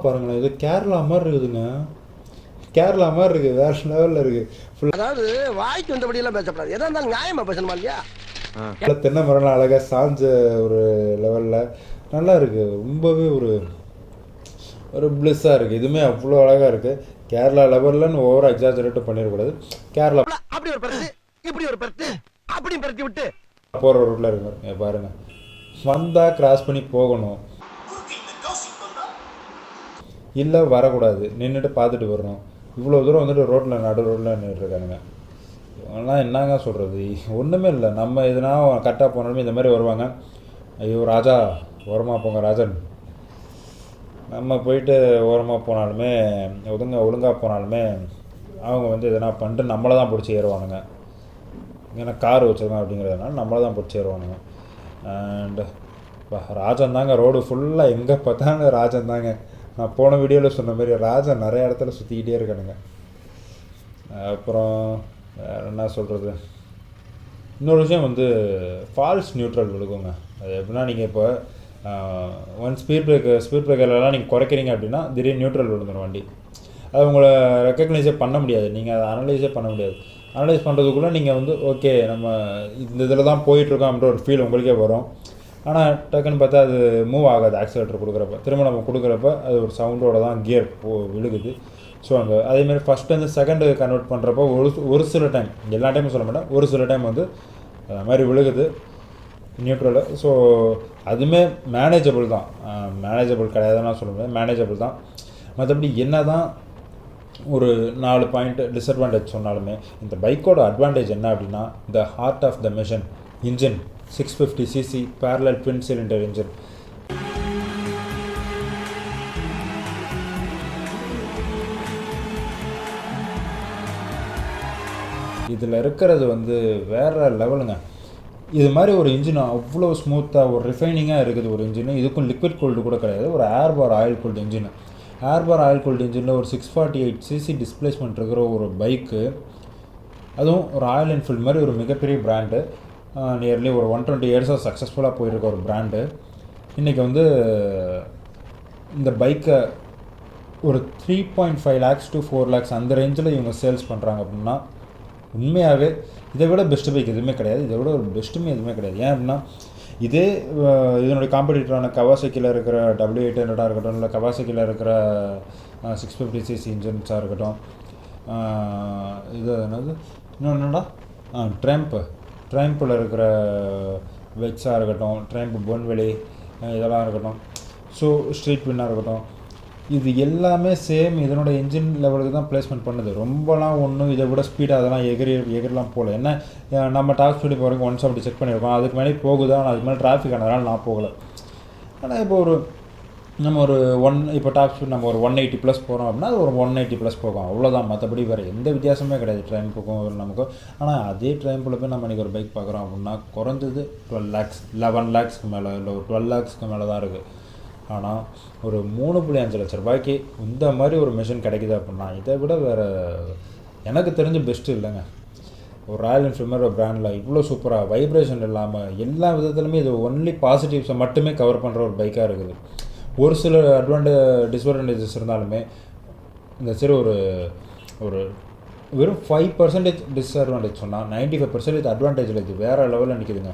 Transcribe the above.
பாருங்களேன், இது கேரளா மாதிரி இருக்குதுங்க. கேரளா மாதிரி இருக்குது, வேறு லெவலில் இருக்குது. அதாவது வாய்க்கு வந்தபடியெல்லாம் பேசப்படாது, எதா இருந்தாலும் நியாயமாக பேசணுமா இல்லையா? தென்னை மரம்லாம் அழகாக சாஞ்ச ஒரு லெவலில் நல்லா இருக்குது. ரொம்பவே ஒரு ஒரு பிளிஸ்ஸாக இருக்குது. இதுவுமே அவ்வளோ அழகாக இருக்குது. கேரளா லெவல்லன்னு ஓவராக எக்ஸாஜரேட்டும் பண்ணிடக்கூடாது. கேரளா அப்படி ஒரு பருத்து, இப்படி ஒரு பருத்து, அப்படியும் பருத்தி விட்டு போகிற ரூட்டில் இருக்கு பாருங்கள். வந்தால் கிராஸ் பண்ணி போகணும், இல்லை வரக்கூடாது, நின்றுட்டு பார்த்துட்டு வரணும். இவ்வளோ தூரம் வந்துட்டு ரோட்டில் நடு ரோட்டில் நின்றுட்டுருக்கானுங்க. இவங்கெல்லாம் என்னங்க சொல்கிறது? ஒன்றுமே இல்லை. நம்ம எதுனா கரெக்டாக போனாலுமே இந்த மாதிரி வருவாங்க. ஐயோ ராஜா ஓரமாக போங்க ராஜன். நம்ம போயிட்டு ஓரமாக போனாலுமே ஒழுங்காக போனாலுமே அவங்க வந்து எதனா பண்ணிட்டு நம்மளை தான் பிடிச்சி ஏறுவானுங்க. ஏன்னா கார் வச்சுருக்கோம் அப்படிங்கிறதுனால நம்மளை தான் பிடிச்சி ஏறுவானுங்க. அண்டு ராஜன் தாங்க, ரோடு ஃபுல்லாக எங்கே பார்த்தாங்க ராஜன் தாங்க. நான் போன வீடியோவில் சொன்ன மாதிரி ராஜன் நிறைய இடத்துல சுற்றிக்கிட்டே இருக்கானுங்க. அப்புறம் வேறு என்ன சொல்கிறது, இன்னொரு விஷயம் வந்து ஃபால்ஸ் நியூட்ரல் விழுகுங்க. அது எப்படின்னா, நீங்கள் இப்போ ஸ்பீட் பிரேக்கர்லாம் நீங்கள் குறைக்கிறீங்க அப்படின்னா திடீர்னு நியூட்ரல் விழுந்துடும் வண்டி. அது உங்களை ரெக்கக்னைஸே பண்ண முடியாது, நீங்கள் அதை அனலைஸே பண்ண முடியாது. அனலைஸ் பண்ணுறதுக்குள்ளே நீங்கள் வந்து ஓகே நம்ம இந்த இதில் தான் போயிட்டுருக்கோம் அப்படின்ற ஒரு ஃபீல் உங்களுக்கே வரும். ஆனால் டக்குன்னு பார்த்தா அது மூவ் ஆகாது. ஆக்சிலேட்டர் கொடுக்குறப்ப திரும்ப நம்ம கொடுக்குறப்ப அது ஒரு சவுண்டோடு தான் கியர் விழுகுது. ஸோ அதேமாதிரி ஃபஸ்ட்டு செகண்டு கன்வெர்ட் பண்ணுறப்போ ஒரு சில டைம், எல்லா டைமும் சொல்ல மாட்டேன், ஒரு சில டைம் வந்து அது மாதிரி விழுகுது நியூட்ரலு. ஸோ அதுவுமே மேனேஜபிள் தான், மேனேஜபிள் கிடையாதுன்னு நான் சொல்ல முடியாது, மேனேஜபிள் தான். மற்றபடி என்ன தான் ஒரு 4 பாயிண்ட் டிஸ்அட்வான்டேஜ் சொன்னாலுமே இந்த பைக்கோட அட்வான்டேஜ் என்ன அப்படின்னா, the heart of the machine engine 650cc parallel twin cylinder engine. இதில் இருக்கிறது வந்து வேறு லெவலுங்க. இது மாதிரி ஒரு இன்ஜின் அவ்வளோ ஸ்மூத்தாக ஒரு ரிஃபைனிங்காக இருக்குது ஒரு இன்ஜின். இதுக்கும் லிக்விட் கூல்டு கூட கிடையாது, ஒரு ஏர்பார் ஆயில் கூல்டு இன்ஜின். ஏர்பார் ஆயில் கூல்டு இன்ஜினில் ஒரு 648cc டிஸ்பிளேஸ்மெண்ட் இருக்கிற ஒரு பைக்கு, அதுவும் ஒரு ராயல் என்ஃபீல்டு மாதிரி ஒரு மிகப்பெரிய பிராண்டு, நியர்லி ஒரு 120 இயர்ஸாக சக்ஸஸ்ஃபுல்லாக போயிருக்க ஒரு பிராண்டு. இன்றைக்கி வந்து இந்த பைக்கை ஒரு 3.5 lakhs to 4 lakhs அந்த ரேஞ்சில் இவங்க சேல்ஸ் பண்ணுறாங்க அப்படின்னா உண்மையாகவே இதை விட பெஸ்ட்டு பைக் எதுவுமே கிடையாது, இதை விட ஒரு பெஸ்ட்டுமே எதுவுமே கிடையாது. ஏன் அப்படின்னா இதே இதனுடைய காம்படிட்டரான கவாசக்கியில் இருக்கிற W800 இருக்கட்டும், இல்லை கவாசக்கியில் இருக்கிற 650cc இன்ஜின்ஸாக இருக்கட்டும், இது என்னது இன்னொன்னுடா ட்ரைம்பில் இருக்கிற வெக்ஸாக இருக்கட்டும், ட்ரைம்ப் பொன்வெளி இதெல்லாம் இருக்கட்டும், ஸோ ஸ்ட்ரீட் வின்னாக இருக்கட்டும், இது எல்லாமே சேம் இதனோட இன்ஜின் லெவலுக்கு தான் பிளேஸ்மெண்ட் பண்ணுது. ரொம்பலாம் ஒன்றும் இதை விட ஸ்பீடாக அதெல்லாம் எகிரிலாம் போகல. ஏன்னா நம்ம டாப் ஸ்பீடு போகிறதுக்கு 170 செக் பண்ணியிருக்கோம், அதுக்கு மேலே போகுதா, ஆனால் அதுக்கு மேலே டிராஃபிக் ஆனதுனால நான் போகலை. ஆனால் இப்போ நம்ம இப்போ டாப் ஸ்பீட் நம்ம ஒரு 180+ போகிறோம் அப்படின்னா அது ஒரு 180+ போகும், அவ்வளோதான். மற்றபடி வேறு எந்த வித்தியாசமே கிடையாது ட்ரைம்புக்கும் நமக்கும். ஆனால் அதே ட்ரைம்பில் போய் நம்ம இன்றைக்கி ஒரு பைக் பார்க்குறோம் அப்படின்னா குறைஞ்சது 12 lakhs 11 lakhsக்கு மேலே, இல்லை ஒரு 12 lakhsக்கு மேலே தான் இருக்குது. ஆனால் ஒரு 3.5 லட்ச ரூபாய்க்கு இந்த மாதிரி ஒரு மிஷின் கிடைக்குது அப்படின்னா இதை விட வேறு எனக்கு தெரிஞ்ச பெஸ்ட்டு இல்லைங்க. ஒரு ராயல் என்ஃபீல்டு மாதிரி ஒரு பிராண்டில் இவ்வளோ சூப்பராக வைப்ரேஷன் இல்லாமல் எல்லா விதத்துலையுமே இது ஒன்லி பாசிட்டிவ்ஸை மட்டுமே கவர் பண்ணுற ஒரு பைக்காக இருக்குது. ஒரு சில டிஸ்அட்வான்டேஜஸ் இருந்தாலுமே இந்த சரி ஒரு வெறும் 5% டிஸ்அட்வான்டேஜ் சொன்னால் 95% அட்வான்டேஜில் இது வேறு லெவலில் நிற்கிதுங்க.